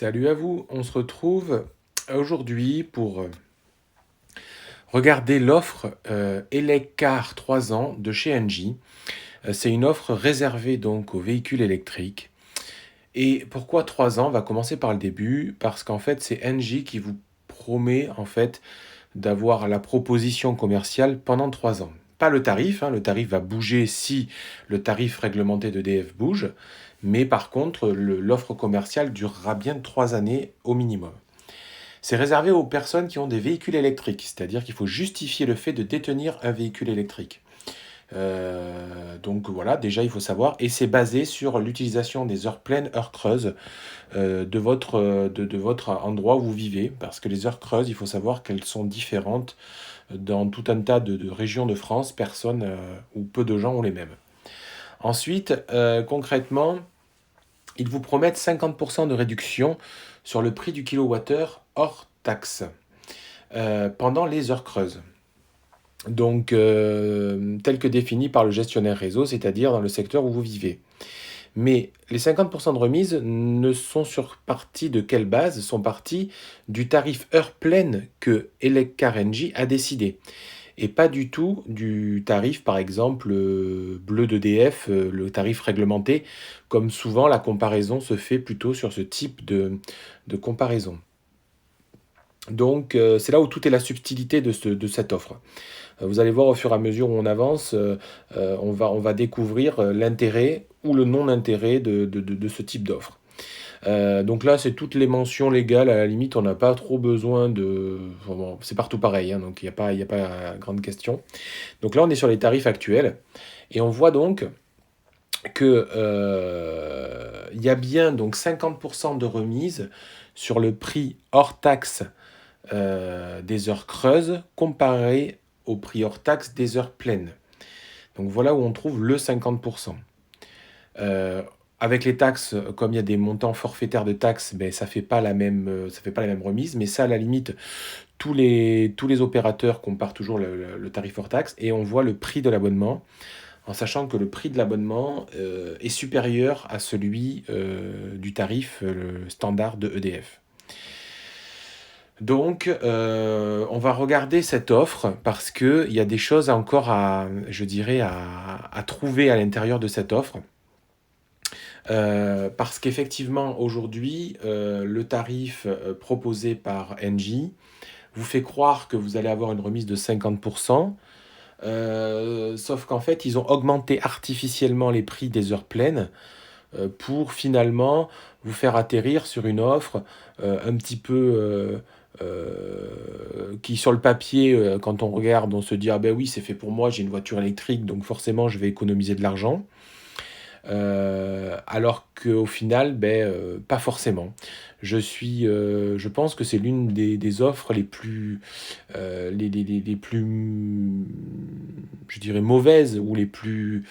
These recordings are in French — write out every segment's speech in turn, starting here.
Salut à vous, on se retrouve aujourd'hui pour regarder l'offre Eleccar 3 ans de chez Engie. C'est une offre réservée donc aux véhicules électriques. Et pourquoi 3 ans? On va commencer par le début, parce qu'en fait c'est Engie qui vous promet en fait d'avoir la proposition commerciale pendant 3 ans. Pas le tarif, le tarif va bouger si le tarif réglementé d'EDF bouge, mais par contre l'offre commerciale durera bien 3 années au minimum. C'est réservé aux personnes qui ont des véhicules électriques, c'est-à-dire qu'il faut justifier le fait de détenir un véhicule électrique. Donc voilà, déjà il faut savoir, et c'est basé sur l'utilisation des heures pleines, heures creuses de votre endroit où vous vivez, parce que les heures creuses, il faut savoir qu'elles sont différentes dans tout un tas de régions de France, personne ou peu de gens ont les mêmes. Ensuite, concrètement, ils vous promettent 50% de réduction sur le prix du kilowattheure hors taxe pendant les heures creuses. Donc, tel que défini par le gestionnaire réseau, c'est-à-dire dans le secteur où vous vivez. Mais les 50% de remise ne sont sur partie de quelle base? Sont partis du tarif heure pleine que Eleccar Engie a décidé. Et pas du tout du tarif, par exemple, bleu d'EDF, le tarif réglementé, comme souvent la comparaison se fait plutôt sur ce type de comparaison. Donc, c'est là où tout est la subtilité de cette offre. Vous allez voir au fur et à mesure où on avance, on va découvrir l'intérêt ou le non-intérêt de ce type d'offre. Donc là, c'est toutes les mentions légales. À la limite, on n'a pas trop besoin de. Bon, c'est partout pareil, donc il y a pas grande question. Donc là, on est sur les tarifs actuels. Et on voit donc que il y a bien donc 50% de remise sur le prix hors taxe des heures creuses comparé au prix hors taxe des heures pleines. Donc voilà où on trouve le 50%. Avec les taxes, comme il y a des montants forfaitaires de taxes, ben, ça fait pas la même remise. Mais ça, à la limite, tous les opérateurs comparent toujours le tarif hors taxe et on voit le prix de l'abonnement, en sachant que le prix de l'abonnement est supérieur à celui du tarif standard de EDF. Donc, on va regarder cette offre parce qu'il y a des choses encore je dirais, à trouver à l'intérieur de cette offre. Parce qu'effectivement, aujourd'hui, le tarif proposé par Engie vous fait croire que vous allez avoir une remise de 50%, sauf qu'en fait, ils ont augmenté artificiellement les prix des heures pleines pour finalement vous faire atterrir sur une offre un petit peu qui, sur le papier, quand on regarde, on se dit ah ben oui, c'est fait pour moi, j'ai une voiture électrique, donc forcément, je vais économiser de l'argent. Alors qu'au final, pas forcément. Je pense que c'est l'une des offres les plus, les plus, je dirais, mauvaises ou les plus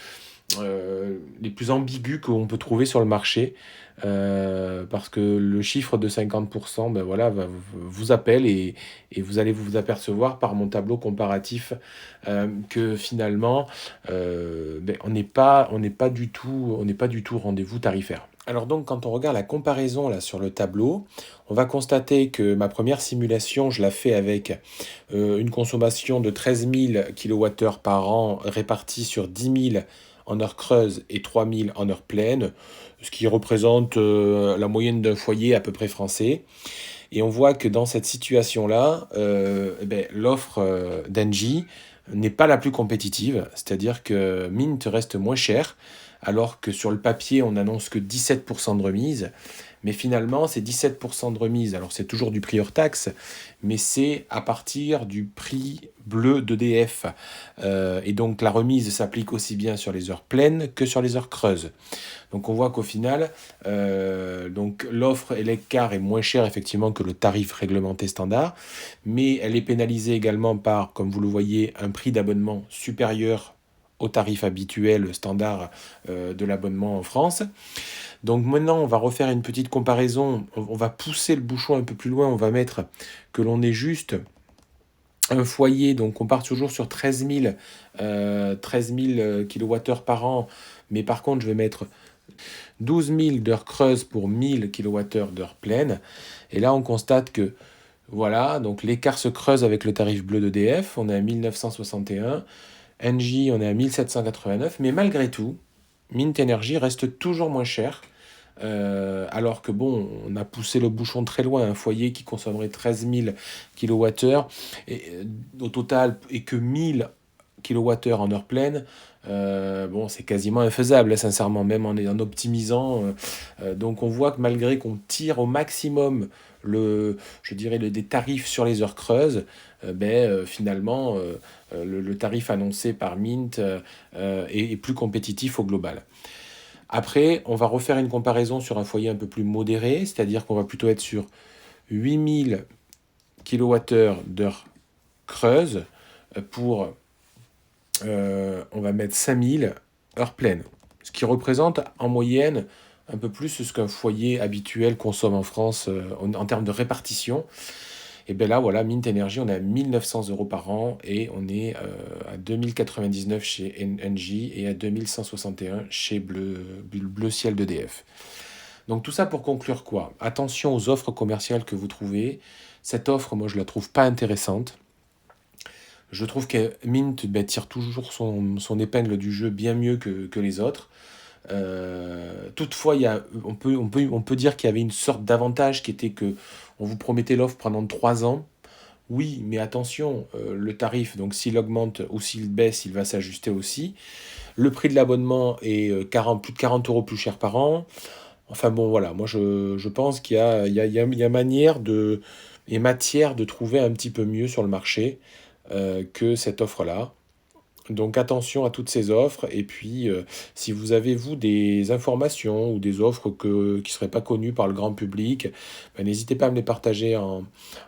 ambiguës qu'on peut trouver sur le marché. Parce que le chiffre de 50%, ben voilà, vous appelle et vous allez vous apercevoir par mon tableau comparatif que finalement, on n'est pas du tout au rendez-vous tarifaire. Alors donc, quand on regarde la comparaison là sur le tableau, on va constater que ma première simulation, je la fais avec une consommation de 13 000 kWh par an répartie sur 10 000 en heure creuse et 3 000 en heure pleine, ce qui représente la moyenne d'un foyer à peu près français. Et on voit que dans cette situation-là, l'offre d'Engie n'est pas la plus compétitive, c'est-à-dire que mine te reste moins cher, alors que sur le papier, on annonce que 17% de remise. Mais finalement, c'est 17% de remise. Alors, c'est toujours du prix hors taxe, mais c'est à partir du prix bleu d'EDF. Et donc, la remise s'applique aussi bien sur les heures pleines que sur les heures creuses. Donc, on voit qu'au final, donc l'offre Eleccar est moins chère effectivement que le tarif réglementé standard, mais elle est pénalisée également par, comme vous le voyez, un prix d'abonnement supérieur au tarif habituel standard de l'abonnement en France. Donc maintenant, on va refaire une petite comparaison. On va pousser le bouchon un peu plus loin. On va mettre que l'on est juste un foyer. Donc on part toujours sur 13 000 kWh par an. Mais par contre, je vais mettre 12 000 d'heures creuses pour 1000 kWh d'heures pleines. Et là, on constate que, voilà, donc l'écart se creuse avec le tarif bleu d'EDF, on est à 1961. Engie, on est à 1789. Mais malgré tout, Mint Energy reste toujours moins cher. Alors que bon, on a poussé le bouchon très loin, un foyer qui consommerait 13 000 kWh et, au total et que 1000 kWh en heure pleine, bon, c'est quasiment infaisable, sincèrement, même en optimisant. Donc on voit que malgré qu'on tire au maximum je dirais des tarifs sur les heures creuses, finalement, le tarif annoncé par Mint est plus compétitif au global. Après, on va refaire une comparaison sur un foyer un peu plus modéré, c'est-à-dire qu'on va plutôt être sur 8000 kWh d'heure creuse pour, on va mettre 5000 heures pleines, ce qui représente en moyenne un peu plus ce qu'un foyer habituel consomme en France en termes de répartition. Et bien là, voilà, Mint Energy, on est à 1900 euros par an et on est à 2099 chez Engie et à 2161 chez Bleu Ciel d'EDF. Donc tout ça pour conclure quoi? Attention aux offres commerciales que vous trouvez. Cette offre, moi, je la trouve pas intéressante. Je trouve que Mint tire toujours son épingle du jeu bien mieux que les autres. Toutefois, on peut dire qu'il y avait une sorte d'avantage qui était que on vous promettait l'offre pendant 3 ans. Oui, mais attention, le tarif, donc s'il augmente ou s'il baisse, il va s'ajuster aussi. Le prix de l'abonnement est plus de 40 euros plus cher par an. Enfin bon, voilà, moi je pense qu'il y a, il y a manière et matière de trouver un petit peu mieux sur le marché que cette offre-là. Donc attention à toutes ces offres. Et puis, si vous avez, vous, des informations ou des offres qui ne seraient pas connues par le grand public, n'hésitez pas à me les partager en,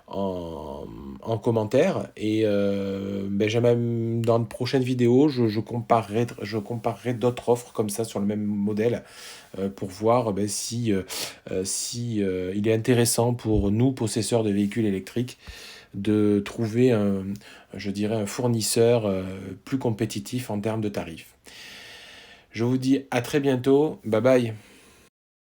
en commentaire. Et même dans de prochaines vidéos, je comparerai d'autres offres comme ça sur le même modèle pour voir si il est intéressant pour nous, possesseurs de véhicules électriques, de trouver je dirais, un fournisseur plus compétitif en termes de tarifs. Je vous dis à très bientôt. Bye bye.